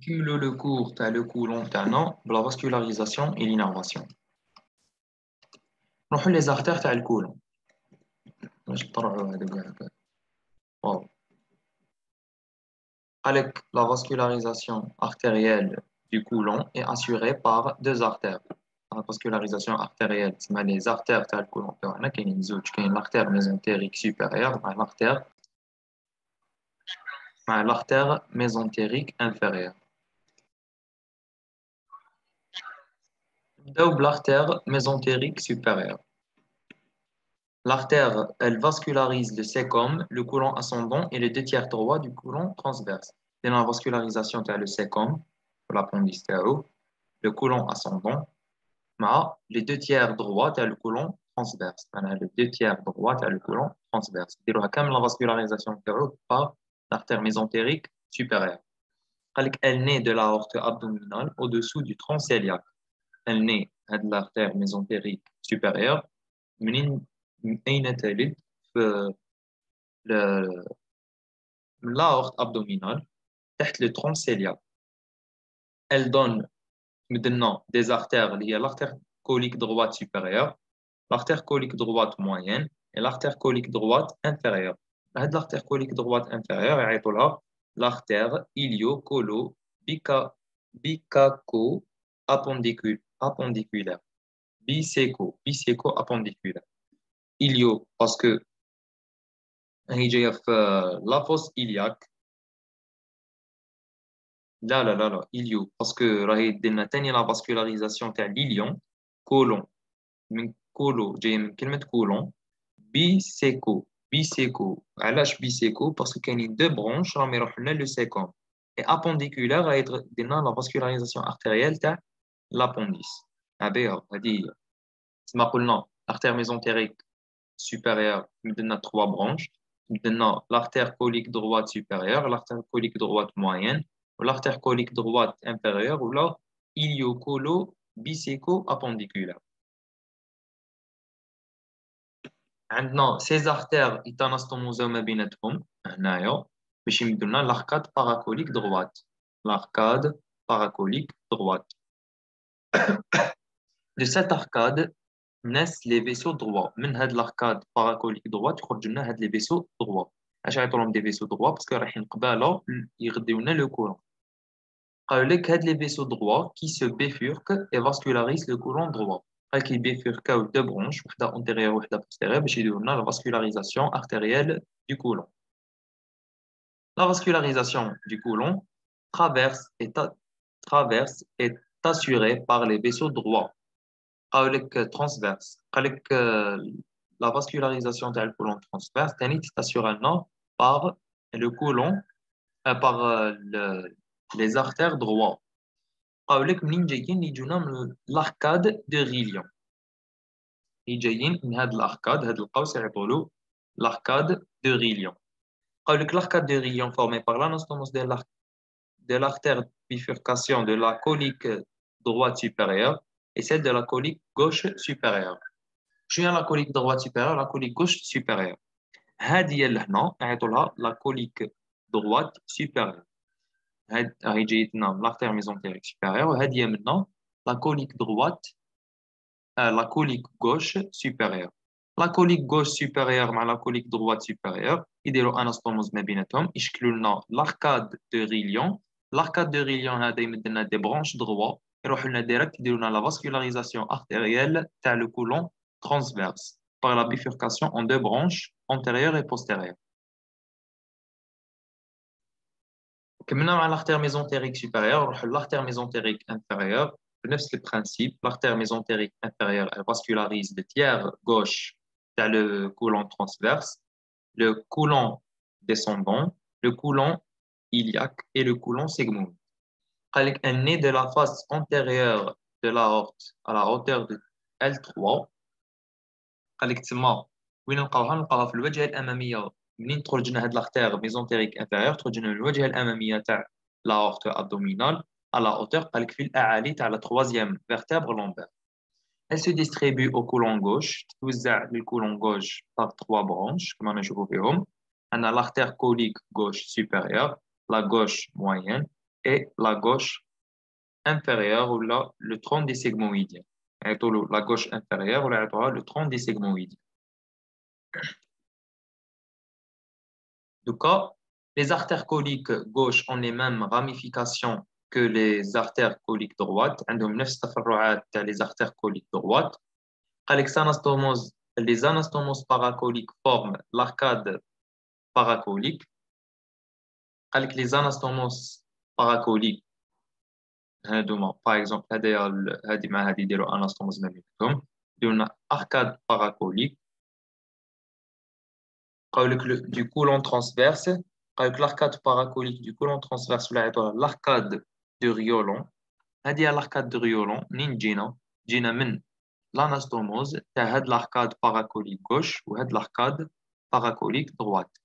نكملوا لو كور تاع لو كولون تاعنا بلا فاسكولاريزاسيون اي لينيرفاسيون. نروحوا لي زارتير تاع الكولون باش نطرحوا هذا كاع هكا. واو قالك la vascularisation artérielle du côlon est assurée par deux artères. La vascularisation artérielle تسمى les artères تاع الكولون تاعنا كاينين زوج، كاين l'artère mésentérique supérieure مع l'artère mésentérique inférieure. نبداو بل'artère mésentérique supérieure. L'artère, elle vascularise le sécom, le côlon ascendant et les deux tiers droits du côlon transverse. C'est la vascularisation de le sécom, l'appendice le côlon ascendant, mais les deux tiers droits de le côlon transverse. Les deux tiers droits de le côlon transverse. C'est la vascularisation par l'artère mésentérique supérieure. Elle naît de l'aorte abdominale au-dessous du tronc cœliaque. Elle naît de l'artère mésentérique supérieure. من أين تلد في l'aorte abdominale تحت le tronc cœliaque. Elle donne maintenant des artères liées à l'artère colique droite supérieure, l'artère colique droite moyenne et l'artère colique droite inférieure. L'artère colique droite inférieure est l'artère ilio-colo-bicaco-appendiculaire. Biséco-appendiculaire. Ilio parce que هي جايه في لا فوس إلياك. لا إليو باسكو راهي دينا تاني لا فاسكولاريزاسيون تاع ليليون. كولون من كولو جايه من كلمه كولون. بيسيكو علاش بيسيكو باسكو كاينين دو برونش راهم يروحوا لنا لو سيكوم اي ابونديكولار راهي دينا لا فاسكولاريزاسيون ارتيريال تاع لابونديس. هذه هي كما قلنا ارتير ميزونتيريك supérieure, nous avons trois branches. Nous avons l'artère colique droite supérieure, l'artère colique droite moyenne, l'artère colique droite inférieure, ou là, ilio-colo-biséco-appendiculaire. Maintenant, ces artères, ils ont l'arcade paracolique droite. L'arcade paracolique droite. De cette arcade, naissent les vaisseaux droits. من هاد l'arcade paracolique droite يخرج لنا هاد les vaisseaux droits. علاش عيطوا لهم des vaisseaux droits باسكو رايحين قباله يغديو لنا le côlon. قالوا لك هاد les vaisseaux droits qui se bifurquent et vascularisent le côlon droit. قال كي بيفوركاو deux branches وحده antérieure وحده postérieure باش يديروا لنا la vascularisation artérielle du côlon. La vascularisation du côlon traverse est assurée par les vaisseaux droits. Transverse. La vascularisation du côlon transverse est assurée par le côlon, par les artères droits. L'arcade de Rilion. L'arcade de Rilion. L'arcade de Rilion formée par l'anastomose de l'artère bifurcation de la colique droite supérieure et celle de la colique gauche supérieure. Je suis à la colique droite supérieure, la colique gauche supérieure. هذه لهنا نعيطوا la colique droite supérieure. هاي جايتنا l'artère mésentérique supérieure وهذه maintenant la colique droite la colique gauche supérieure. La colique gauche supérieure مع la colique droite supérieure يديروا انستوموز ما بيناتهم يشكلوا لنا l'arcade de Rilion. L'arcade de Rilion هذا يمد لنا des branches droits يروحوا لنا direct يديروا لنا la vascularisation artérielle تاع le côlon transverse par la bifurcation en deux branches antérieure et postérieure. كملنا مع l'artère mésentérique supérieure نروحوا l'artère mésentérique inférieure. بنفس البرانسيب l'artère mésentérique inférieure elle vascularise le tiers gauche تاع le côlon transverse, le côlon descendant, le côlon iliaque et le côlon sigmoïde. Elle naît de la face antérieure de l'aorte à la hauteur de L3. تسمى وين نلقاوها في الواجهه الاماميه. منين تخرج لنا هاد l'artère mésentérique inférieure تخرج لنا الواجهه الاماميه تاع l'aorte abdominale à la hauteur قالك في الاعالي تاع la troisième vertèbre lombaire. Elle se distribue au côlon gauche. توزع للكولون gauche par trois branches كما نشوفوا فيهم. On a l'artère colique gauche supérieure, la gauche moyenne, et la gauche inférieure ou là, le tronc des sigmoïdiens. La gauche inférieure ou là, le tronc des sigmoïdiens. Du cas, les artères coliques gauches ont les mêmes ramifications que les artères coliques droites. عندهم نفس التفرعات تاع les artères coliques droites. Les anastomoses paracoliques forment l'arcade paracolique. Les anastomoses paracoliques par exemple هذه مع هذه يديروا anastomose ما بينهم يديروا arcade paracolique. Du côlon transverse, l'arcade paracolique du côlon transverse, l'arcade de Riolan. L'arcade de Riolan, Gina min l'anastomose, l'arcade paracolique gauche ou l'arcade paracolique droite.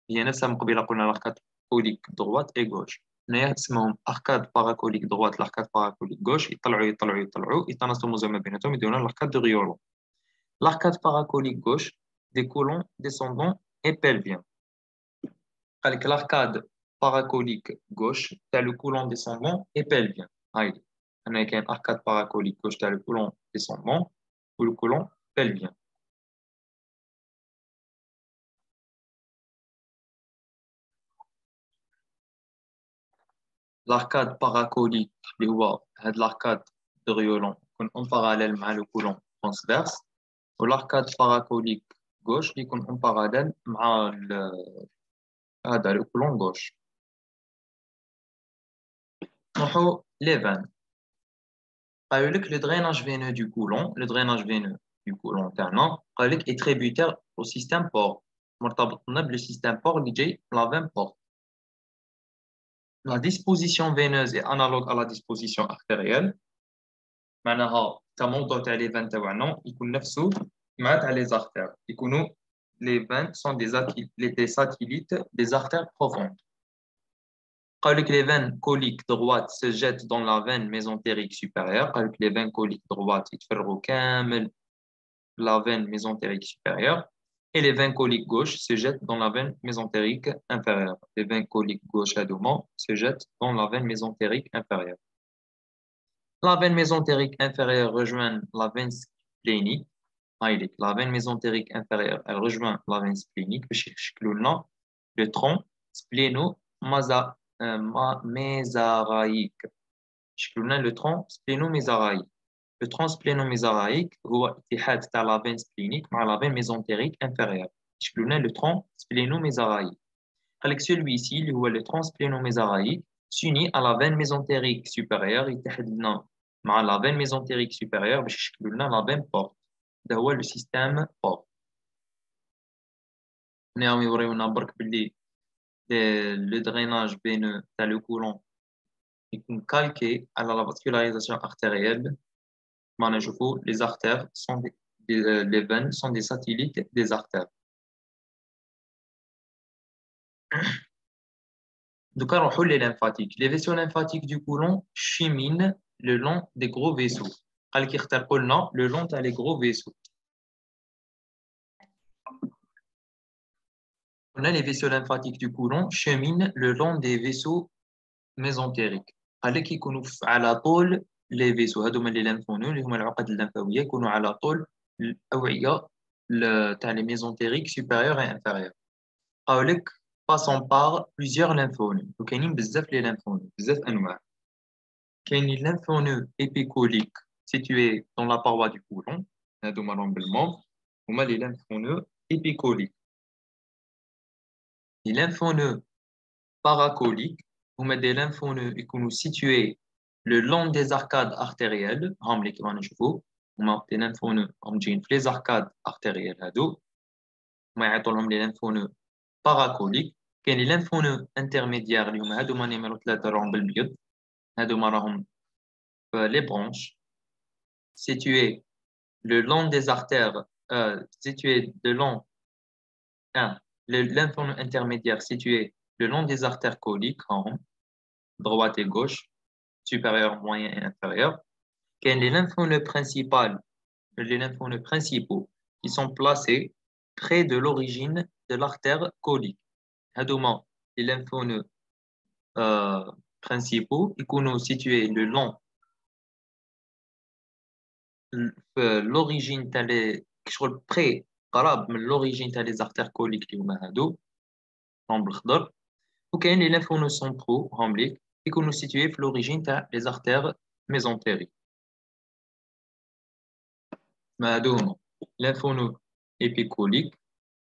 Il y a l'arcade paracolique droite et gauche. اسمهم arcade paracolique droite, l'arcade paracolique gauche, يتناسطوا ما بيناتهم يدونا l'arcade de Riolan. L'arcade paracolique gauche des côlons descendants et pelvien. Avec l'arcade paracolique gauche, tu as le côlon descendant et pelvien. Avec un arcade paracolique gauche, tu as le côlon descendant ou le côlon pelvien. L'arcade paracolique, l'arcade de Riolan, en parallèle avec le côlon transverse, ou l'arcade paracolique gauche, en parallèle avec le côlon gauche. Les veines. Le drainage veineux du côlon, est tributaire au système port. Le système port, la veine porte. La disposition veineuse est analogue à la disposition artérielle. معناها كموضوع تاع les veines تاعنا يكون نفسه مع تاع les artères. Les veines sont des satellites des artères profondes. Les veines coliques droites se jettent dans la veine mésentérique supérieure. Les veines coliques droites يتفرغوا كامل la veine mésentérique supérieure. Et les veines coliques gauches se jettent dans la veine mésentérique inférieure. Les veines coliques gauche se jettent dans la veine mésentérique inférieure. La veine mésentérique inférieure rejoint la veine splénique. La veine mésentérique inférieure, elle rejoint la veine splénique. Le tronc spléno-mésaraïque. Le tronc spléno-mésaraïque. Le tronc spléno-mésaraïque est la veine splénique avec la veine mésentérique inférieure. Le tronc spléno-mésaraïque. Celui-ci, le tronc spléno-mésaraïque, s'unit à la veine mésentérique supérieure et la veine mésentérique supérieure, la veine porte. C'est le système porte. Le drainage veineux dans le côlon est calqué à la vascularisation artérielle. Les artères sont les veines sont des satellites des artères. Donc, les lymphatiques. Les vaisseaux lymphatiques du côlon cheminent le long des gros vaisseaux. Le long des gros vaisseaux. Les vaisseaux lymphatiques du côlon cheminent le long des vaisseaux mésentériques. على طول les vaisseaux هذوما les lymphonodes اللي هما العقد الليمفاويه يكونوا على طول الاوعيه تاع les mésentériques supérieurs et inférieurs. قالك passant par plusieurs lymphonodes. وكاينين بزاف les lymphonodes بزاف انواع. كاين les lymphonodes épicoliques situés dans la paroi du côlon هذوما normalement هما les lymphonodes épicoliques. Les lymphonodes paracoliques هما des lymphonodes qui sont situés le long des arcades artérielles. هم اللي كما نشوفوا هما des lymphonodes هم جايين في les arcades artérielles هادو هما يعيطوا لهم les lymphonodes paracoliques. كاين les lymphonodes intermédiaires اللي هما هادو نيميرو 3 راهم بالبيض هادو راهم les branches situées le long des artères situées le long le lymphonode intermédiaire situé le long des artères coliques, droite et gauche, supérieur, moyen et inférieur. Les lymphonodes principaux qui sont placés près de l'origine de l'artère colique. Les lymphonodes principaux يكونوا situés le long l'origine تاع les شغل près قراب من l'origine تاع les artères coliques اللي هما هادو رمل الخضر وكاين les lymphonodes centraux هم ليك يكونوا situés في l'origine تاع les artères mésentériques ما هادو هما lymphonodes épicoliques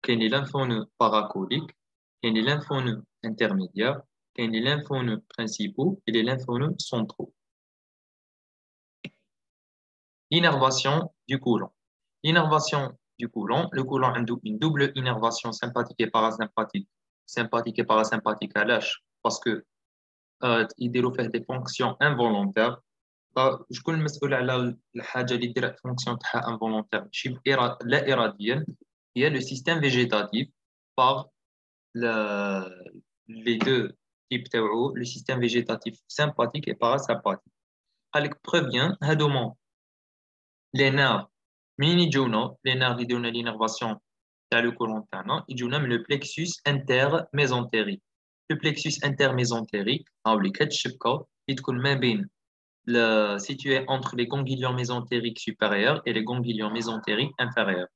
كاين les lymphonodes paracoliques كاين les lymphonodes intermédiaires كاين les lymphonodes principaux et les lymphonodes centraux. L'innervation du côlon. L'innervation du côlon, le côlon a une double innervation sympathique et parasympathique. Sympathique et parasympathique à l'âge, parce que il développe des fonctions involontaires. Je connais مسؤول على الحاجة اللي دير fonction تاعها involontaire شي لا إراديا هي le système végétatif par les deux types تاعو le système végétatif sympathique et parasympathique. قال لك prévient هادوما les nerfs منين يجونا les nerfs اللي يديرونا l'innervation تاع le côlon تاعنا يجونا من le plexus intermésentérique. Le plexus intermésentérique هاوليك هاد الشبكة اللي تكون ما بين situé entre les ganglions mésentériques supérieurs et les ganglions mésentériques inférieurs.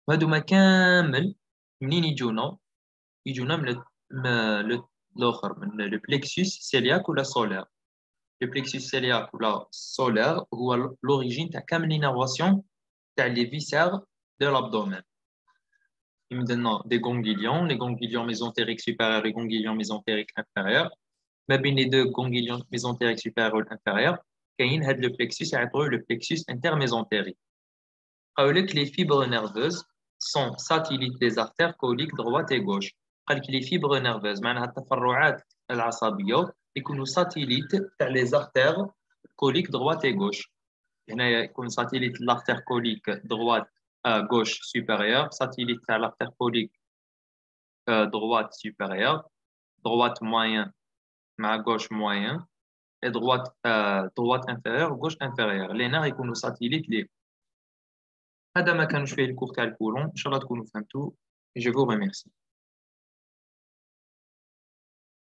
وهادوما كامل منين يجونا من الآخر من le plexus cœliaque ولا solaire. Le plexus cœliaque ou la solaire هو l'origine تاع كامل l'innervation تاع les viscères de l'abdomen. Maintenant des ganglions, les ganglions mésentériques supérieurs et les ganglions mésentériques inférieurs. ما بين les deux ganglions mésentériques supérieurs et inférieurs كاين هاد le plexus يعتبروه le plexus intermésentérique. قالوا لك les fibres nerveuses sont satellites des artères coliques droite et gauche. قال لك les fibres nerveuses معناها التفرعات العصبية يكونوا satellites تاع les artères coliques droite et gauche. هنا يكون satellite l'artère colique droite gauche supérieure, satellite تاع l'artère colique droite supérieure, droite moyen مع gauche moyen et droite inférieure gauche inférieure. Les nerfs يكونوا satellites ليه. هذا ما كانش فيه الكور تاع الكولون ان شاء الله تكونوا فهمتوا. Je vous remercie.